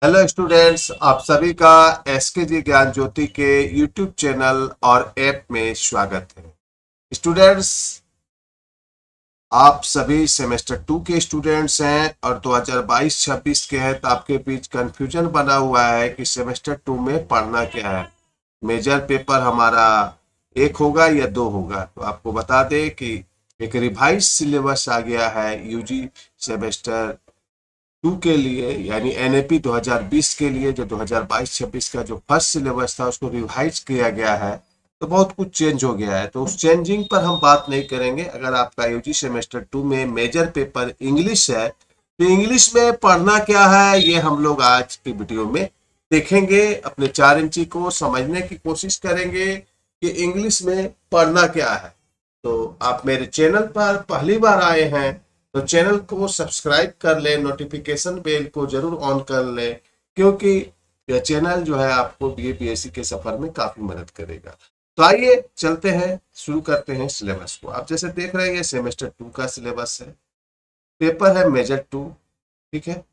Hello students, आप सभी का एसके जी ज्ञान ज्योति के यूट्यूब चैनल और ऐप में स्वागत है। स्टूडेंट्स, आप सभी सेमेस्टर 2 के स्टूडेंट्स हैं और 2022-26 के हैं, तो आपके बीच कंफ्यूजन बना हुआ है कि सेमेस्टर 2 में पढ़ना क्या है। मेजर पेपर हमारा एक होगा या दो होगा। तो आपको बता दें कि एक रिवाइज सिलेबस आ गया है यूजी सेमेस्टर 2 के लिए, यानी एनएपी 2020 के लिए। जो 2022-26 का जो फर्स्ट सिलेबस था उसको रिवाइज किया गया है, तो बहुत कुछ चेंज हो गया है। तो उस चेंजिंग पर हम बात नहीं करेंगे। अगर आपका यूजी सेमेस्टर 2 में मेजर पेपर इंग्लिश है, तो इंग्लिश में पढ़ना क्या है ये हम लोग आज की वीडियो में देखेंगे। अपने 4 इंची को समझने की कोशिश करेंगे कि इंग्लिश में पढ़ना क्या है। तो आप मेरे चैनल पर पहली बार आए हैं तो चैनल को सब्सक्राइब कर लें, नोटिफिकेशन बेल को जरूर ऑन कर लें, क्योंकि यह चैनल जो है आपको बीएपीएससी के सफर में काफी मदद करेगा। तो आइए चलते हैं, शुरू करते हैं सिलेबस को। आप जैसे देख रहे हैं ये सेमेस्टर 2 का सिलेबस है। पेपर है मेजर 2। ठीक है।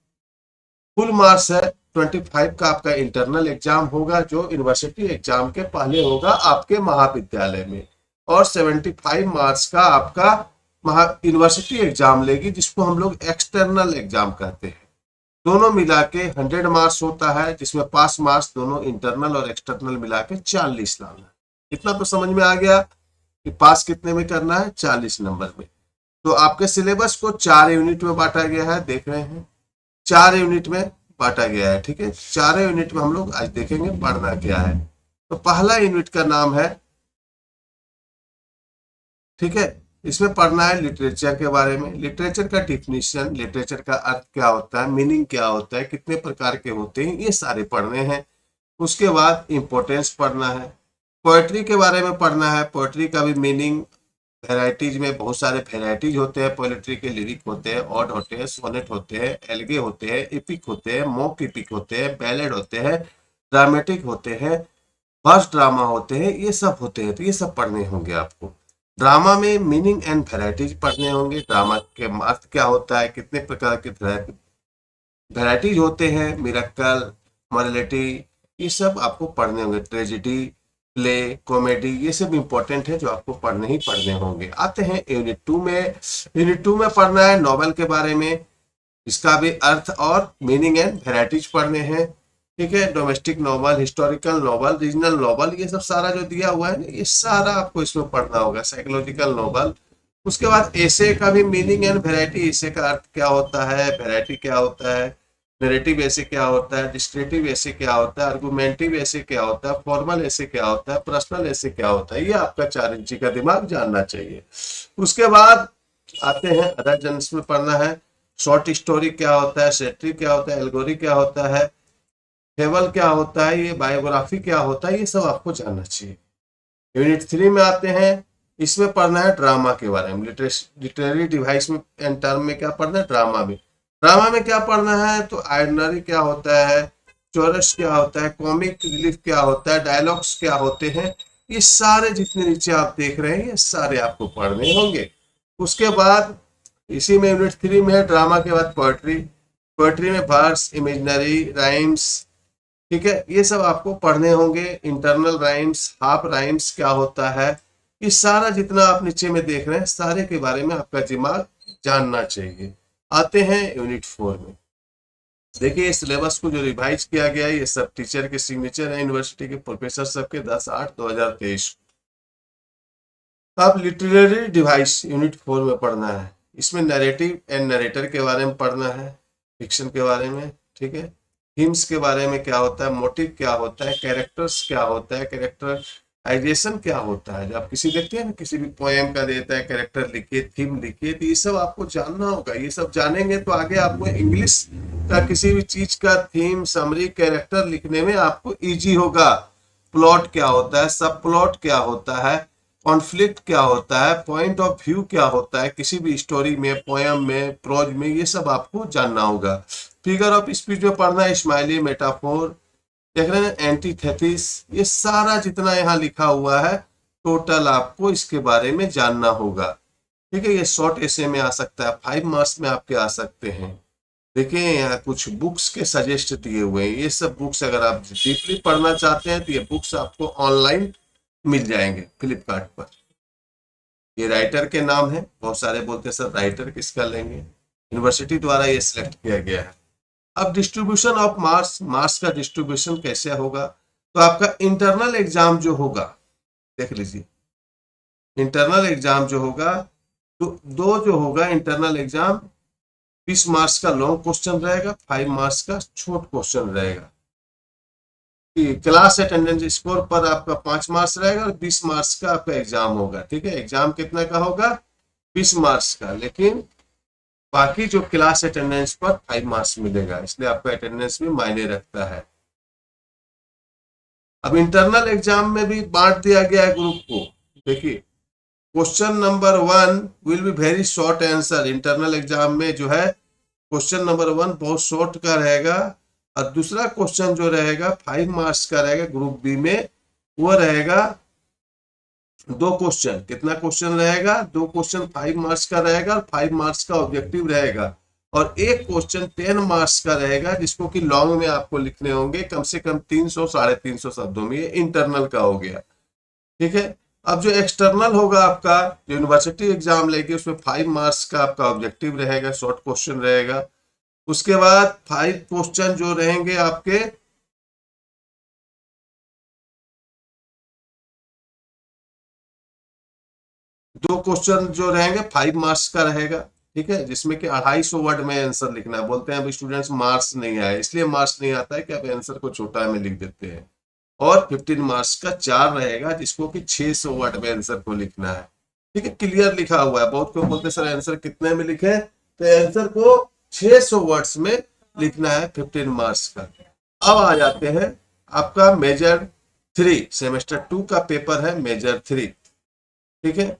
फुल मार्क्स है 25 का। आपका इंटरनल एग्जाम होगा जो यूनिवर्सिटी एग्जाम के पहले होगा आपके महाविद्यालय में, और 75 मार्क्स का आपका यूनिवर्सिटी एग्जाम लेगी, जिसको हम लोग एक्सटर्नल एग्जाम कहते हैं। दोनों मिला के 100 मार्क्स होता है, जिसमें पास मार्क्स दोनों इंटरनल और एक्सटर्नल मिला के 40 लाना है। इतना तो समझ में आ गया कि पास कितने में करना है, 40 नंबर में। तो आपके सिलेबस को 4 यूनिट में बांटा गया है, देख रहे हैं। 4 यूनिट में बांटा गया है। ठीक है। 4 यूनिट में हम लोग आज देखेंगे पढ़ना क्या है। तो पहला यूनिट का नाम है, ठीक है, इसमें पढ़ना है लिटरेचर के बारे में। लिटरेचर का डिफिनीशन, लिटरेचर का अर्थ क्या होता है, मीनिंग क्या होता है, कितने प्रकार के होते हैं, ये सारे पढ़ने हैं। उसके बाद इंपॉर्टेंस पढ़ना है। पोएट्री के बारे में पढ़ना है। पोएट्री का भी मीनिंग, वेराइटीज में बहुत सारे वेराइटीज होते हैं पोएट्री के। लिरिक होते हैं, ऑड होते हैं, सोनेट होते हैं, एल्गे होते हैं, एपिक होते हैं, मॉक एपिक होते हैं, बैलेड होते हैं, ड्रामेटिक होते हैं, वर्स ड्रामा होते हैं, ये सब होते हैं। तो ये सब पढ़ने होंगे आपको। ड्रामा में मीनिंग एंड वेराइटीज पढ़ने होंगे। ड्रामा के अर्थ क्या होता है, कितने प्रकार के वेराइटीज होते हैं, मिरेकल, मॉरलिटी, ये सब आपको पढ़ने होंगे। ट्रेजिडी, प्ले, कॉमेडी, ये सब इंपॉर्टेंट है जो आपको पढ़ने ही पढ़ने होंगे। आते हैं यूनिट 2 में। यूनिट 2 में पढ़ना है नॉवेल के बारे में। इसका भी अर्थ और मीनिंग एंड वेराइटीज पढ़ने हैं। ठीक है। Domestic novel, historical novel, regional novel, ये सब सारा जो दिया हुआ है ना, ये सारा आपको इसमें पढ़ना होगा। Psychological novel. उसके बाद एसे का भी मीनिंग एंड वेराइटी। एसे का अर्थ क्या होता है, वेराइटी क्या होता है, नरेटिव ऐसे क्या होता है, डिस्क्रिप्टिव ऐसे क्या होता है, आर्गुमेंटिव ऐसे क्या होता है, फॉर्मल ऐसे क्या होता है, पर्सनल ऐसे क्या होता है, ये आपका 4 इंची का दिमाग जानना चाहिए। उसके बाद आते हैं अदर जनरल्स में पढ़ना है। शॉर्ट स्टोरी क्या होता है, सेट्री क्या होता है, एल्गोरी क्या होता है, फेबल क्या होता है, ये बायोग्राफी क्या होता है, ये सब आपको जानना चाहिए। यूनिट 3 में आते हैं। इसमें पढ़ना है ड्रामा के बारे में। लिटरेरी डिवाइस में एंड टर्म में क्या पढ़ना है, ड्रामा में। ड्रामा में क्या पढ़ना है, तो आयडनरी क्या होता है, चोरस क्या होता है, कॉमिक रिलीफ क्या होता है, डायलॉग्स क्या होते हैं, ये सारे जितने नीचे आप देख रहे हैं ये सारे आपको पढ़ने होंगे। उसके बाद इसी में यूनिट 3 में है ड्रामा के बाद पोएट्री। पोएट्री में वर्स, इमेजिनरी, राइम्स, ठीक है, ये सब आपको पढ़ने होंगे। इंटरनल राइम्स, हाफ राइम्स क्या होता है, ये सारा जितना आप नीचे में देख रहे हैं सारे के बारे में आपका दिमाग जानना चाहिए। आते हैं यूनिट 4 में। देखिए इस सिलेबस को जो रिवाइज किया गया है, ये सब टीचर के सिग्नेचर है, यूनिवर्सिटी के प्रोफेसर सबके, 10/8/2023। अब लिटरेरी डिवाइस यूनिट 4 में पढ़ना है। इसमें नरेटिव एंड नरेटर के बारे में पढ़ना है, फिक्शन के बारे में। ठीक है। थीम्स के बारे में क्या होता है, मोटिव क्या होता है, कैरेक्टर्स क्या होता है, कैरेक्टराइजेशन क्या होता है। जब आप किसी देखते हैं ना, किसी भी पोएम का देता है, कैरेक्टर लिखिए, थीम लिखिए, तो ये सब आपको जानना होगा। ये सब जानेंगे तो आगे आपको इंग्लिश का किसी भी चीज का थीम, समरी, कैरेक्टर लिखने में आपको ईजी होगा। प्लॉट क्या होता है, सब प्लॉट क्या होता है, कॉन्फ्लिक्ट क्या होता है, पॉइंट ऑफ व्यू क्या होता है, किसी भी स्टोरी में, पोयम में, प्रोज में, ये सब आपको जानना होगा। फिगर ऑफ स्पीच में पढ़ना है, स्माइली, मेटाफोर, देख रहे हैं, एंटीथेसिस, ये सारा जितना यहाँ लिखा हुआ है टोटल आपको इसके बारे में जानना होगा। ठीक है। ये शॉर्ट ऐसे में आ सकता है, 5 मार्क्स में आपके आ सकते हैं। देखिए यहाँ कुछ बुक्स के सजेस्ट दिए हुए हैं, ये सब बुक्स अगर आप डीपली पढ़ना चाहते हैं तो ये बुक्स आपको ऑनलाइन मिल जाएंगे फ्लिपकार्ट पर। ये राइटर के नाम है, बहुत सारे बोलते हैं सर राइटर किसका लेंगे, यूनिवर्सिटी द्वारा ये सिलेक्ट किया गया है। अब डिस्ट्रीब्यूशन ऑफ मार्क्स, मार्क्स का डिस्ट्रीब्यूशन कैसे होगा, तो आपका इंटरनल एग्जाम जो होगा, देख लीजिए इंटरनल एग्जाम जो होगा तो दो जो होगा इंटरनल एग्जाम, 20 मार्क्स का लॉन्ग क्वेश्चन रहेगा, 5 मार्क्स का शॉर्ट क्वेश्चन रहेगा। क्लास अटेंडेंस स्कोर पर आपका 5 मार्क्स रहेगा और 20 मार्क्स का आपका एग्जाम होगा। ठीक है, एग्जाम कितना का होगा, 20 मार्क्स का, लेकिन बाकी जो क्लास अटेंडेंस पर 5 मार्क्स मिलेगा, इसलिए आपका अटेंडेंस भी मायने रखता है। अब इंटरनल एग्जाम में भी बांट दिया गया है ग्रुप को। देखिए question number 1 will be very short answer, internal exam में जो है क्वेश्चन नंबर 1 बहुत शॉर्ट का रहेगा और दूसरा क्वेश्चन जो रहेगा 5 मार्क्स का रहेगा ग्रुप बी में, वो रहेगा 2 क्वेश्चन। कितना क्वेश्चन रहेगा, 2 क्वेश्चन 5 मार्क्स का रहेगा और 5 मार्क्स का ऑब्जेक्टिव रहेगा, और एक क्वेश्चन 10 मार्क्स का रहेगा जिसको कि लॉन्ग में आपको लिखने होंगे कम से कम 300 350 शब्दों में। ये इंटरनल का हो गया। ठीक है, अब जो एक्सटर्नल होगा आपका, जो यूनिवर्सिटी एग्जाम लेगी, उसमें 5 मार्क्स का आपका ऑब्जेक्टिव रहेगा, शॉर्ट क्वेश्चन रहेगा। उसके बाद 5 क्वेश्चन जो रहेंगे आपके दो क्वेश्चन जो रहेंगे 5 मार्क्स का रहेगा। ठीक है, जिसमें कि 250 वर्ड में आंसर लिखना है। बोलते हैं अभी स्टूडेंट्स मार्क्स नहीं आए, इसलिए मार्क्स नहीं आता है कि आप आंसर को छोटा में लिख देते हैं। और 15 मार्क्स का 4 रहेगा जिसको कि 600 वर्ड में आंसर को लिखना है। ठीक है, क्लियर लिखा हुआ है। बहुत को बोलते हैं सर आंसर कितने में लिखे, तो आंसर को 600 वर्ड्स में लिखना है 15 मार्क्स का। अब आ जाते हैं आपका मेजर 3, सेमेस्टर 2 का पेपर है मेजर 3। ठीक है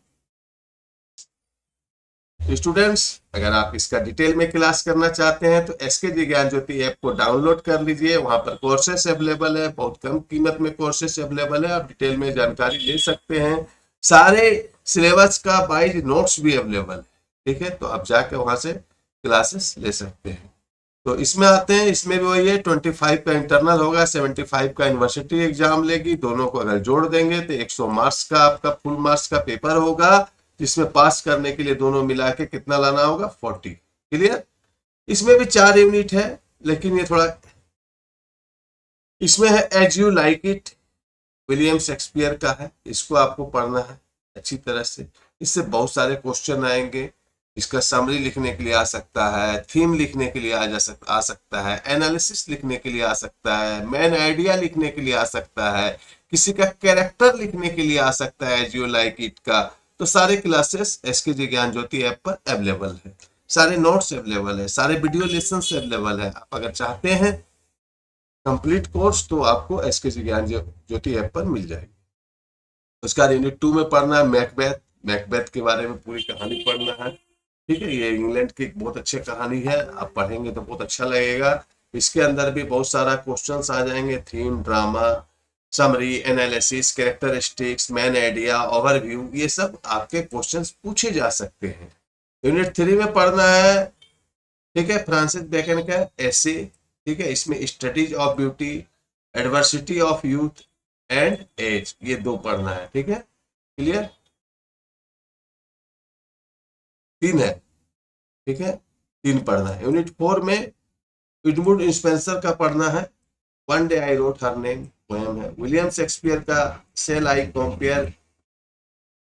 स्टूडेंट्स, अगर आप इसका डिटेल में क्लास करना चाहते हैं तो एसके ज्ञान ज्योति ऐप को डाउनलोड कर लीजिए। वहां पर कोर्सेस अवेलेबल है, बहुत कम कीमत में कोर्सेस अवेलेबल है, आप डिटेल में जानकारी ले सकते हैं। सारे सिलेबस का वाइज नोट्स भी अवेलेबल है। ठीक है, तो आप जाके वहां से क्लासेस ले सकते हैं। तो इसमें आते हैं, इसमें भी वही है, 25 का इंटरनल होगा, 75 का यूनिवर्सिटी एग्जाम लेगी। दोनों को अगर जोड़ देंगे तो 100 मार्क्स का आपका फुल मार्क्स का पेपर होगा, जिसमें पास करने के लिए दोनों मिला के कितना लाना होगा, 40। क्लियर, इसमें भी 4 यूनिट है, लेकिन ये थोड़ा इसमें है as you like it, William Shakespeare का है, इसको आपको पढ़ना है अच्छी तरह से। इससे बहुत सारे क्वेश्चन आएंगे। इसका समरी लिखने के लिए आ सकता है, थीम लिखने के लिए आ सकता है, एनालिसिस लिखने के लिए आ सकता है, मेन आइडिया लिखने के लिए आ सकता है, किसी का कैरेक्टर लिखने के लिए आ सकता है एज यू लाइक इट का। तो सारे क्लासेस एसके ज्ञान ज्योति ऐप पर अवेलेबल है, सारे नोट्स अवेलेबल है, सारे वीडियो लेसन अवेलेबल है। आप अगर चाहते हैं कंप्लीट कोर्स तो आपको एसके ज्ञान ज्योति ऐप पर मिल जाएगी। उसका यूनिट 2 में पढ़ना है मैकबेथ, मैकबेथ के बारे में पूरी कहानी पढ़ना है। ठीक है, ये इंग्लैंड की एक बहुत अच्छी कहानी है, आप पढ़ेंगे तो बहुत अच्छा लगेगा। इसके अंदर भी बहुत सारा क्वेश्चंस आ जाएंगे, theme, drama, summary, analysis, characteristics, man idea, overview, ये सब आपके क्वेश्चंस पूछे जा सकते हैं। यूनिट 3 में पढ़ना है, ठीक है, फ्रांसिस बेकन का एसे। ठीक है, इसमें studies of beauty, adversity of youth and age, ये 2 पढ़ना है। ठीक है, क्लियर, 3 है। ठीक है, 3 पढ़ना है। यूनिट 4 में एडमंड स्पेंसर का पढ़ना है, one day I wrote her name, poem है। विलियम शेक्सपियर का सेल आई कंपेयर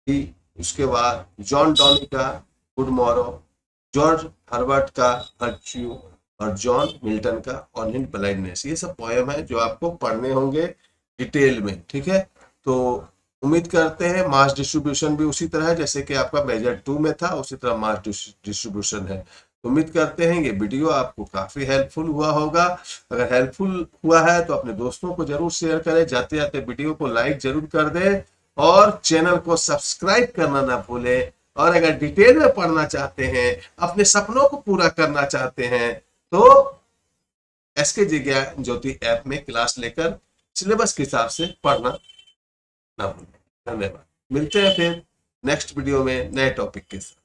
ही, उसके बाद जॉन डॉनी का गुड मॉरो, जॉर्ज हर्बर्ट का वर्च्यू और जॉन मिल्टन का ऑन इन ब्लाइंडनेस। ये सब पोएम है जो आपको पढ़ने होंगे डिटेल में। ठीक है, तो उम्मीद करते हैं मास डिस्ट्रीब्यूशन भी उसी तरह है जैसे कि आपका मेजर 2 में था, उसी तरह मास डिस्ट्रीब्यूशन है। उम्मीद करते हैं ये वीडियो आपको काफी हेल्पफुल हुआ होगा। अगर हेल्पफुल हुआ है तो अपने दोस्तों को जरूर शेयर करें, जाते जाते वीडियो को लाइक जरूर कर दें और चैनल को सब्सक्राइब करना ना भूलें। और अगर डिटेल में पढ़ना चाहते हैं, अपने सपनों को पूरा करना चाहते हैं, तो एसके ज्ञान ज्योति ऐप में क्लास लेकर सिलेबस के हिसाब से पढ़ना ना भूलें। धन्यवाद, मिलते हैं फिर नेक्स्ट वीडियो में नए टॉपिक के साथ।